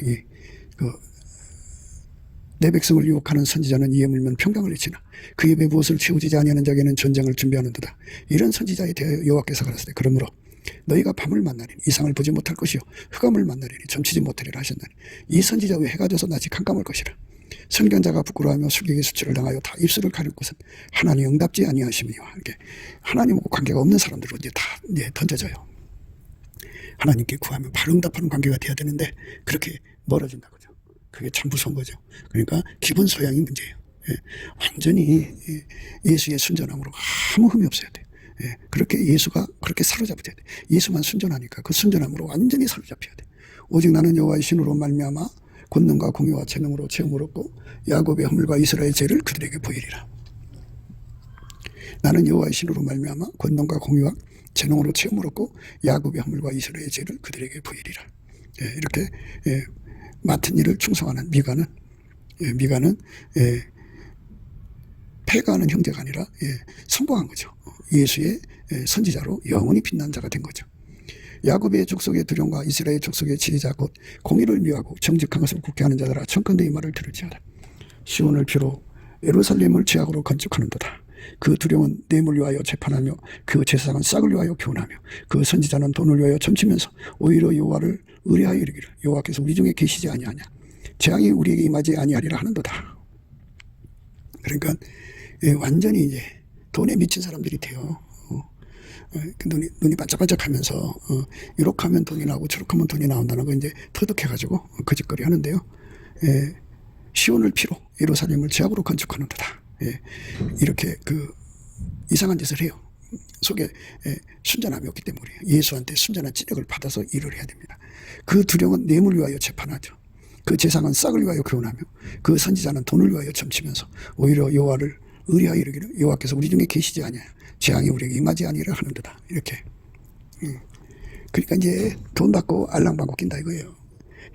내 백성을 유혹하는 선지자는 이에 물면 평강을 잃지나 그 입에 무엇을 채우지 아니하는 자에게는 전쟁을 준비하는도다. 이런 선지자에 대하여 여호와께서 가라사대 그러므로 너희가 밤을 만나리니 이상을 보지 못할 것이요 흑암을 만나리니 점치지 못하리라 하셨나니 이 선지자 외에 해가 져서 낮이 캄캄할 것이라. 선견자가 부끄러워하며 술객의 수치를 당하여 다 입술을 가릴 것은 하나님 응답지 아니하심이요. 이렇게 하나님하고 관계가 없는 사람들로 이제 다 던져져요. 하나님께 구하면 바로 응답하는 관계가 돼야 되는데 그렇게 멀어진다 그죠. 그게 참 무서운 거죠. 그러니까 기본 소양이 문제예요. 완전히 예수의 순전함으로 아무 흠이 없어야 돼요. 그렇게 예수가 그렇게 사로잡혀야 돼. 예수만 순전하니까 그 순전함으로 완전히 사로잡혀야 돼. 오직 나는 여호와의 신으로 말미암아 권능과 공의와 재능으로 체험을 얻고 야곱의 허물과 이스라엘의 죄를 그들에게 보이리라. 나는 여호와의 신으로 말미암아 권능과 공의와 재능으로 체험을 얻고 야곱의 허물과 이스라엘의 죄를 그들에게 보이리라. 이렇게 맡은 일을 충성하는 미가는 패가하는 형제가 아니라 성공한 거죠. 예수의 선지자로 영원히 빛난 자가 된 거죠. 야곱의 족속의 두려움과 이스라엘 족속의 지리자 곧 공의를 미워하고 정직한 것을 굳게 하는 자들아 청컨대 이 말을 들을지어다. 시온을 피로 예루살렘을 죄악으로 건축하는도다. 그 두려움은 뇌물 위하여 재판하며 그 제사장은 싹을 위하여 교훈하며 그 선지자는 돈을 위하여 점치면서 오히려 여호와를 의뢰하여 이르기를 여호와께서 우리 중에 계시지 아니하냐 재앙이 우리에게 임하지 아니하리라 하는도다. 그러니까 완전히 이제 돈에 미친 사람들이 돼요. 눈이 반짝반짝하면서 이렇게 하면 돈이 나오고 저렇게 하면 돈이 나온다는 거 이제 터득해가지고 거짓거리 하는데요. 시온을 피로 예루살렘을 죄악으로 건축하는도다. 이렇게 이상한 짓을 해요. 속에 순전함이 없기 때문이에요. 예수한테 순전한 찐액을 받아서 일을 해야 됩니다. 그 두령은 뇌물 위하여 재판하죠. 그 제상은 싹을 위하여 교훈하며 그 선지자는 돈을 위하여 점치면서 오히려 여호와를 의뢰하여 이르기를 여호와께서 우리 중에 계시지 아니하냐 재앙이 우리에게 임하지 아니하리라 하는도다. 이렇게. 그러니까 이제 돈 받고 알랑방구 낀다 이거예요.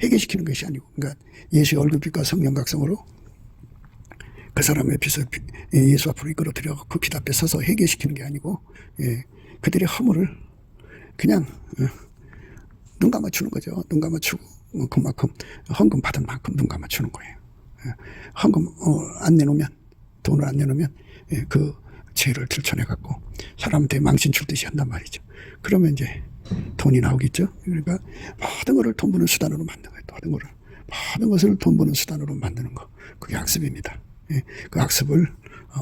해결시키는 것이 아니고, 그러니까 예수의 얼굴빛과 성령 각성으로 그 사람의 빛을 예수 앞으로 이끌어들여 그 빛 앞에 서서 해결시키는 게 아니고, 그들의 허물을 그냥 눈 감아주는 거죠. 눈 감아주고 그만큼 헌금 받은 만큼 눈 감아주는 거예요. 헌금 안 내놓으면, 돈을 안 내놓으면 그 죄를 들춰내갖고 사람한테 망신 줄 듯이 한단 말이죠. 그러면 이제 돈이 나오겠죠. 그러니까 모든 것을 돈 버는 수단으로 만드는 거예요. 모든 것을 돈 버는 수단으로 만드는 거. 그게 악습입니다. 그 악습을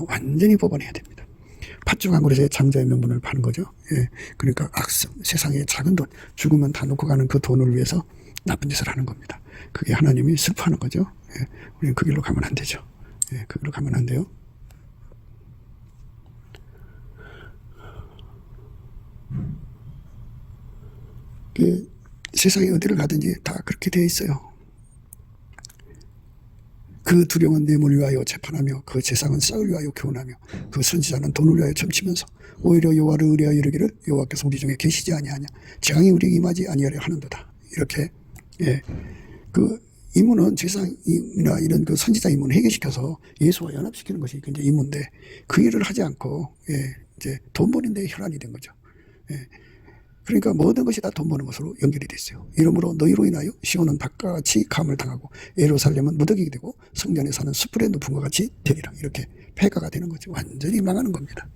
완전히 뽑아내야 됩니다. 팥죽 한 그릇에 장자의 명분을 파는 거죠. 그러니까 악습, 세상에 작은 돈, 죽으면 다 놓고 가는 그 돈을 위해서 나쁜 짓을 하는 겁니다. 그게 하나님이 슬퍼하는 거죠. 우리는 그 길로 가면 안 되죠. 그 길로 가면 안 돼요. 세상에 어디를 가든지 다 그렇게 되어 있어요. 그 두령은 뇌물 위하여 재판하며 그 제상은 싹을 위하여 교훈하며 그 선지자는 돈을 위하여 점치면서 오히려 여호와를 의뢰하여 이르기를 여호와께서 우리 중에 계시지 아니하냐 재앙이 우리에게 임하지 아니하려 하는도다. 이렇게 그 임무는 제사장이나 이런 그 선지자 임무는 해결시켜서 예수와 연합시키는 것이 이제 임무인데 그 일을 하지 않고 이제 돈 버는 데 혈안이 된 거죠. 그러니까 모든 것이 다 돈 버는 것으로 연결이 됐어요. 이러므로 너희로 인하여 시온은 닭과 같이 감을 당하고 예루살렘은 무더기가 되고 성전에 사는 숯불에 눕은 것 같이 되리라. 이렇게 폐가가 되는 거죠. 완전히 망하는 겁니다.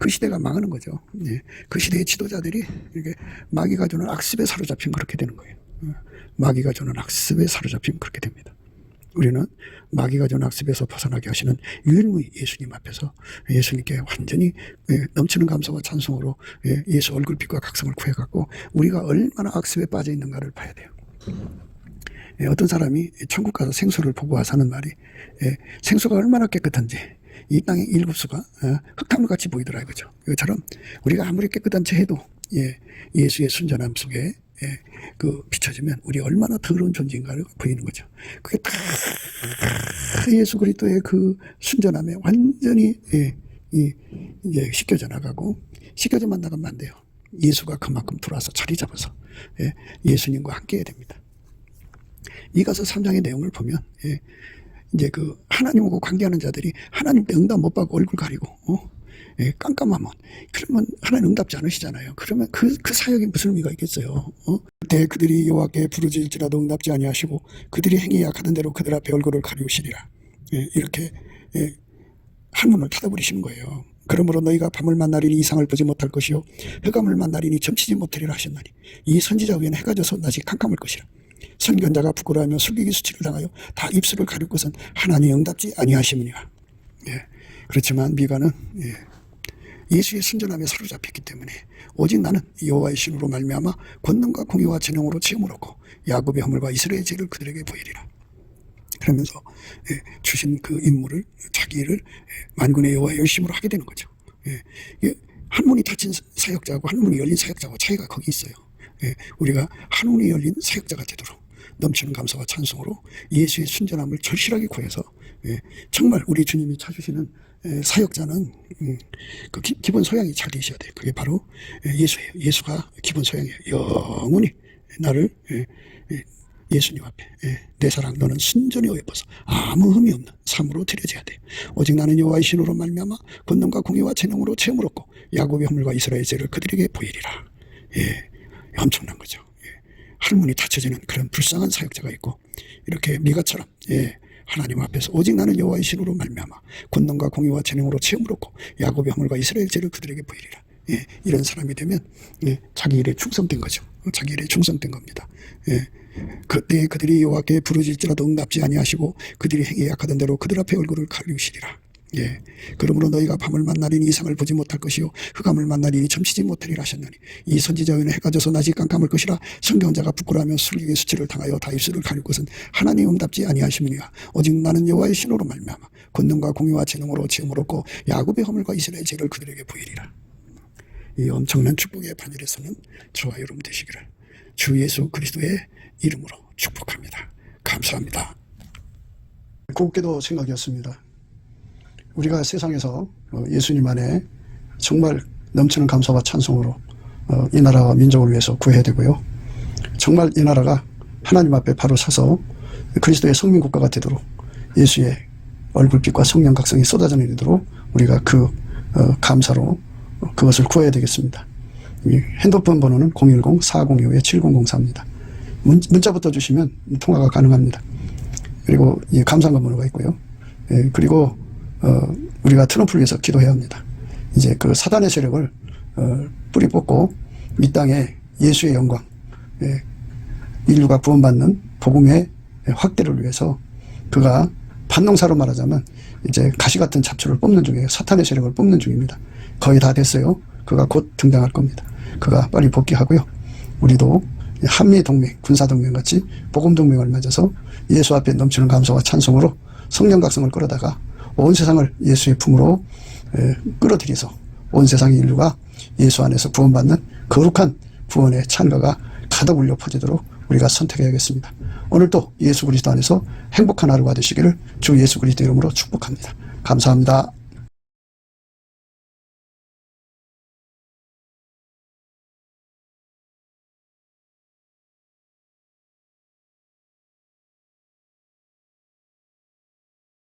그 시대가 망하는 거죠. 그 시대의 지도자들이 이렇게 마귀가 주는 악습에 사로잡히면 그렇게 되는 거예요. 마귀가 주는 악습에 사로잡히면 그렇게 됩니다. 우리는 마귀가 주는 악습에서 벗어나게 하시는 유일무이 예수님 앞에서 예수님께 완전히 넘치는 감사와 찬송으로 예수 얼굴빛과 각성을 구해갖고 우리가 얼마나 악습에 빠져 있는가를 봐야 돼요. 어떤 사람이 천국 가서 생수를 보고 와서 하는 말이 생수가 얼마나 깨끗한지 이 땅의 일급수가 흙탕물같이 보이더라 이거죠. 이것처럼 우리가 아무리 깨끗한 채 해도 예수의 순전함 속에 그 비춰지면 우리 얼마나 더러운 존재인가를 보이는 거죠. 그게 다 예수 그리스도의 그 순전함에 완전히 이제 씻겨져 나가고 씻겨져만 나가면 안 돼요. 예수가 그만큼 들어와서 자리 잡아서 예수님과 함께 해야 됩니다. 이가서 3장의 내용을 보면 이제 그 하나님하고 관계하는 자들이 하나님 때 응답 못 받고 얼굴 가리고 깜깜하면 그러면 하나님 응답지 않으시잖아요. 그러면 그 사역이 무슨 의미가 있겠어요. 그때 그들이 여호와께 부르짖을지라도 응답지 아니하시고 그들이 행위 약하던 대로 그들 앞에 얼굴을 가리우시리라. 이렇게 한문을 닫아버리시는 거예요. 그러므로 너희가 밤을 만나리니 이상을 보지 못할 것이요 흑암을 만나리니 점치지 못하리라 하셨나니 이 선지자 위에는 해가 져서 낮이 캄캄할 것이라. 선견자가 부끄러워하며 술객이 수치를 당하여 다 입술을 가릴 것은 하나님이 응답지 아니하심이니라. 그렇지만 미가는 예수의 순전함에 사로잡혔기 때문에 오직 나는 여호와의 신으로 말미암아 권능과 공의와 전능으로 체험을 얻고 야곱의 허물과 이스라엘의 죄를 그들에게 보이리라. 그러면서 주신 그 임무를 자기를 만군의 여호와의 열심으로 하게 되는 거죠. 한 문이 닫힌 사역자하고 한 문이 열린 사역자하고 차이가 거기 있어요. 우리가 한 문이 열린 사역자가 되도록 넘치는 감사와 찬송으로 예수의 순전함을 절실하게 구해서 정말 우리 주님이 찾으시는 사역자는 그 기본 소양이 잘 되셔야 돼요. 그게 바로 예수예요. 예수가 기본 소양이에요. 영원히 나를 예수님 앞에 내 사랑 너는 순전히 예뻐서 아무 흠이 없는 삶으로 드려져야 돼요. 오직 나는 여호와의 신으로 말미암아 권능과 공의와 전능으로 체험을 얻고 야곱의 허물과 이스라엘의 죄를 그들에게 보이리라. 엄청난 거죠. 할문이 닫혀지는 그런 불쌍한 사역자가 있고 이렇게 미가처럼 하나님 앞에서 오직 나는 여호와의 신으로 말미암아 권능과 공의와 전능으로 체험을 얻고 야곱의 허물과 이스라엘의 죄를 그들에게 보이리라. 이런 사람이 되면 자기 일에 충성된 거죠. 자기 일에 충성된 겁니다. 그때 그들이 여호와께 부르짖을지라도 응답지 아니하시고 그들이 행위 약하던 대로 그들 앞에 얼굴을 가리우시리라. 그러므로 너희가 밤을 만나리니 이상을 보지 못할 것이요 흑암을 만나리니 점치지 못하리라 하셨나니 이 선지자 위에는 해가 져서 낮이 깜깜할 것이라. 선경자가 부끄러워하며 술객의 수치를 당하여 다 입술을 가릴 것은 하나님 응답지 아니하심이니라. 오직 나는 여호와의 신으로 말미암아 권능과 공의와 전능으로 체험을 얻고 야곱의 허물과 이스라엘의 죄를 그들에게 보이리라. 이 엄청난 축복의 반열에서는 저와 여러분 되시기를 주 예수 그리스도의 이름으로 축복합니다. 감사합니다. 곱게도 생각이었습니다. 우리가 세상에서 예수님 안에 정말 넘치는 감사와 찬송으로 이 나라와 민족을 위해서 구해야 되고요. 정말 이 나라가 하나님 앞에 바로 서서 그리스도의 성민국가가 되도록 예수의 얼굴빛과 성령 각성이 쏟아져 내리도록 우리가 그 감사로 그것을 구해야 되겠습니다. 핸드폰 번호는 010-4025-7004입니다. 문자부터 주시면 통화가 가능합니다. 그리고 이 감사한 번호가 있고요. 그리고 우리가 트럼프를 위해서 기도해야 합니다. 이제 그 사단의 세력을 뿌리 뽑고 이 땅에 예수의 영광, 인류가 구원받는 복음의 확대를 위해서 그가 반농사로 말하자면 이제 가시 같은 잡초를 뽑는 중이에요. 사탄의 세력을 뽑는 중입니다. 거의 다 됐어요. 그가 곧 등장할 겁니다. 그가 빨리 복귀하고요. 우리도 한미동맹, 군사동맹 같이 복음동맹을 맺어서 예수 앞에 넘치는 감사와 찬송으로 성령 각성을 끌어다가 온 세상을 예수의 품으로 끌어들여서 온 세상의 인류가 예수 안에서 구원받는 거룩한 구원의 찬가가 가득 울려 퍼지도록 우리가 선택해야겠습니다. 오늘도 예수 그리스도 안에서 행복한 하루가 되시기를 주 예수 그리스도 이름으로 축복합니다. 감사합니다.